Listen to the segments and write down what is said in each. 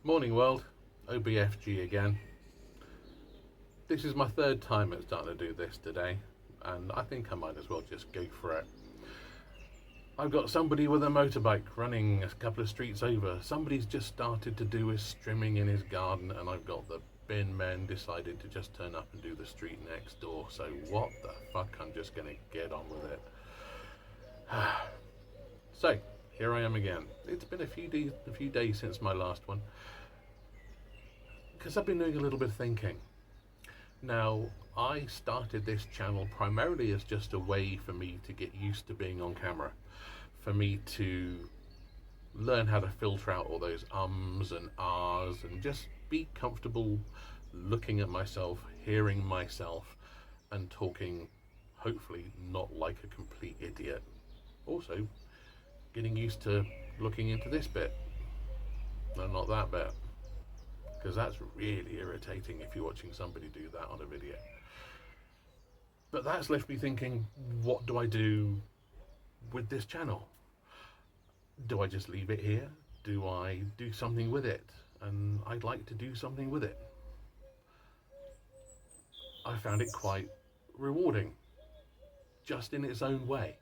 Morning world, OBFG again. This is my third time at starting to do this today, and I think I might as well just go for it. I've got somebody with a motorbike running a couple of streets over. Somebody's just started to do his trimming in his garden, and I've got the bin men decided to just turn up and do the street next door. So what the fuck, I'm just gonna get on with it. So, here I am again. It's been a few days since my last one, because I've been doing a little bit of thinking. Now, I started this channel primarily as just a way for me to get used to being on camera, for me to learn how to filter out all those ums and ahs and just be comfortable looking at myself, hearing myself, and talking, hopefully, not like a complete idiot. Also, getting used to looking into this bit, no, not that bit, because that's really irritating if you're watching somebody do that on a video. But that's left me thinking, what do I do with this channel? Do I just leave it here? Do I do something with it? And I'd like to do something with it. I found it quite rewarding, just in its own way.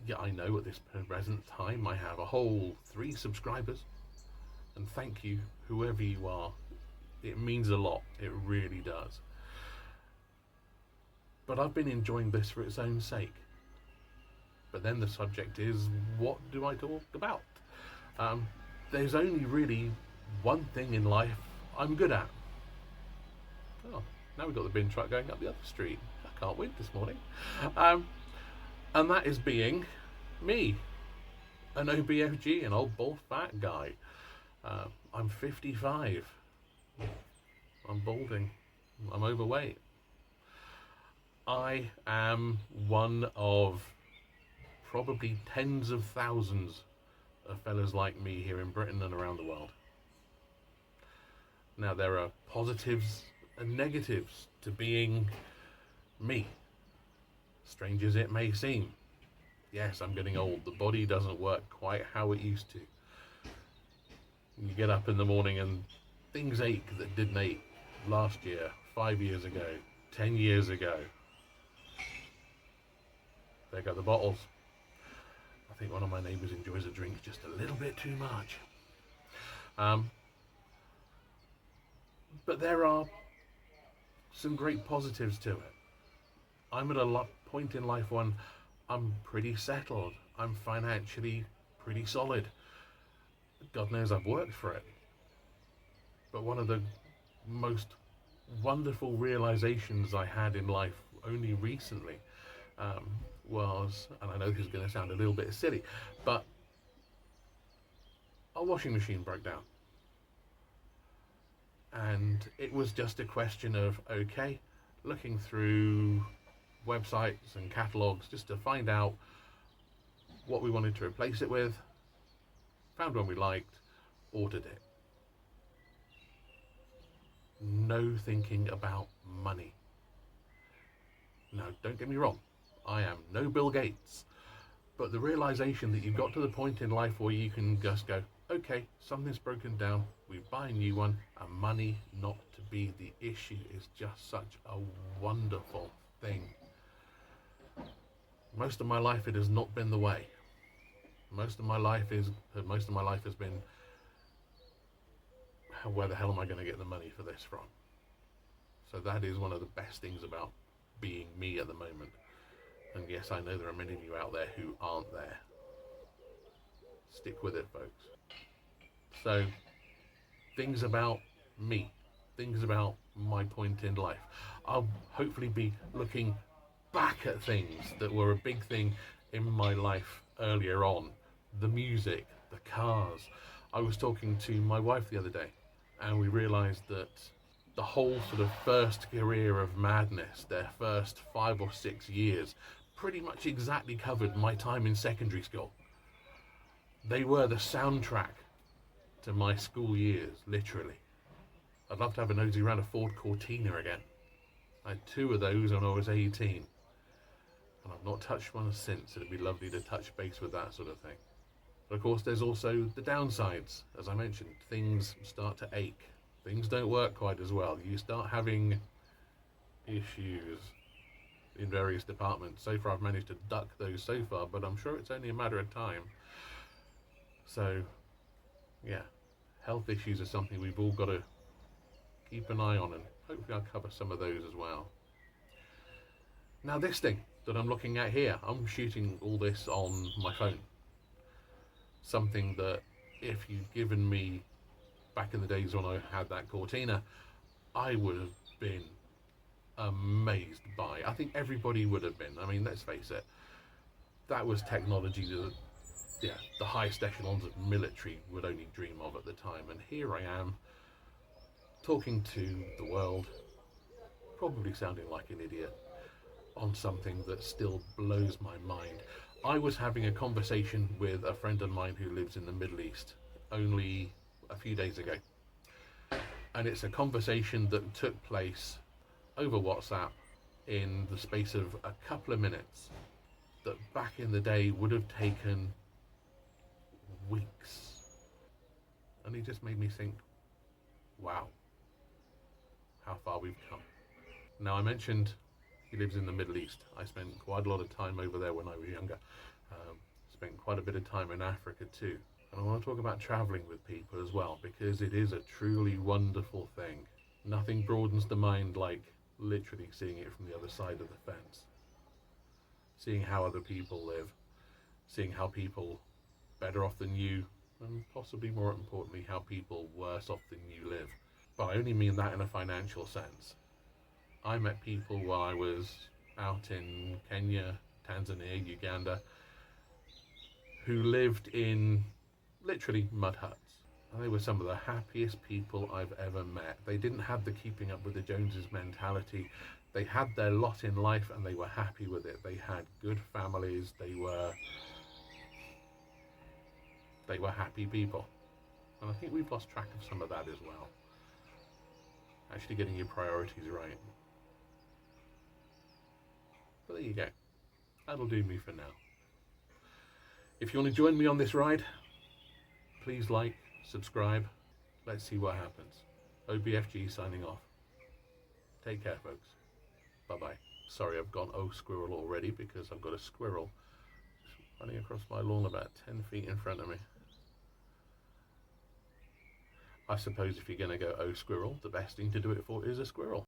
Yeah, I know at this present time I have a whole 3 subscribers, and thank you, whoever you are. It means a lot, it really does. But I've been enjoying this for its own sake. But then the subject is, what do I talk about? There's only really one thing in life I'm good at. Oh, now we've got the bin truck going up the other street. I can't win this morning. And that is being me, an OBFG, an old bald fat guy. I'm 55. I'm balding. I'm overweight. I am one of probably tens of thousands of fellas like me here in Britain and around the world. Now, there are positives and negatives to being me, strange as it may seem. Yes, I'm getting old. The body doesn't work quite how it used to. You get up in the morning and things ache that didn't ache last year, 5 years ago, 10 years ago. There go the bottles. I think one of my neighbours enjoys a drink just a little bit too much. But there are some great positives to it. I'm at a point in life when I'm pretty settled. I'm financially pretty solid. God knows I've worked for it. But one of the most wonderful realizations I had in life only recently was, and I know this is going to sound a little bit silly, but our washing machine broke down. And it was just a question of, okay, looking through websites and catalogs just to find out what we wanted to replace it with, found one we liked, ordered it. No thinking about money. Now, don't get me wrong, I am no Bill Gates, but the realization that you've got to the point in life where you can just go, okay, something's broken down, we buy a new one, and money not to be the issue is just such a wonderful thing. Most of my life it has not been the way. Most of my life has been, where the hell am I going to get the money for this from? So that is one of the best things about being me at the moment. And yes, I know there are many of you out there who aren't there. Stick with it, folks. So, things about me, things about my point in life. I'll hopefully be looking back at things that were a big thing in my life earlier on. The music, the cars. I was talking to my wife the other day, and we realised that the whole sort of first career of Madness, their first 5 or 6 years, pretty much exactly covered my time in secondary school. They were the soundtrack to my school years, literally. I'd love to have a nosy around a Ford Cortina again. I had 2 of those when I was 18. And I've not touched one since. It'd be lovely to touch base with that sort of thing. But of course, there's also the downsides. As I mentioned, things start to ache. Things don't work quite as well. You start having issues in various departments. So far, I've managed to duck those so far, but I'm sure it's only a matter of time. So, yeah, health issues are something we've all got to keep an eye on, and hopefully I'll cover some of those as well. Now, this thing that I'm looking at here, I'm shooting all this on my phone. Something that if you'd given me back in the days when I had that Cortina, I would have been amazed by. I think everybody would have been. I mean, let's face it, that was technology that, yeah, the highest echelons of military would only dream of at the time. And here I am, talking to the world, probably sounding like an idiot, on something that still blows my mind. I was having a conversation with a friend of mine who lives in the Middle East only a few days ago. And it's a conversation that took place over WhatsApp in the space of a couple of minutes that back in the day would have taken weeks. And it just made me think, wow, how far we've come. Now, I mentioned he lives in the Middle East. I spent quite a lot of time over there when I was younger. Spent quite a bit of time in Africa too. And I want to talk about traveling with people as well, because it is a truly wonderful thing. Nothing broadens the mind like literally seeing it from the other side of the fence. Seeing how other people live. Seeing how people better off than you, and possibly more importantly, how people worse off than you live. But I only mean that in a financial sense. I met people while I was out in Kenya, Tanzania, Uganda, who lived in literally mud huts. And they were some of the happiest people I've ever met. They didn't have the keeping up with the Joneses mentality. They had their lot in life and they were happy with it. They had good families. They were happy people. And I think we've lost track of some of that as well. Actually getting your priorities right. But there you go. That'll do me for now. If you want to join me on this ride, please like, subscribe. Let's see what happens. OBFG signing off. Take care, folks. Bye-bye. Sorry, I've gone squirrel already because I've got a squirrel running across my lawn about 10 feet in front of me. I suppose if you're going to go squirrel, the best thing to do it for is a squirrel.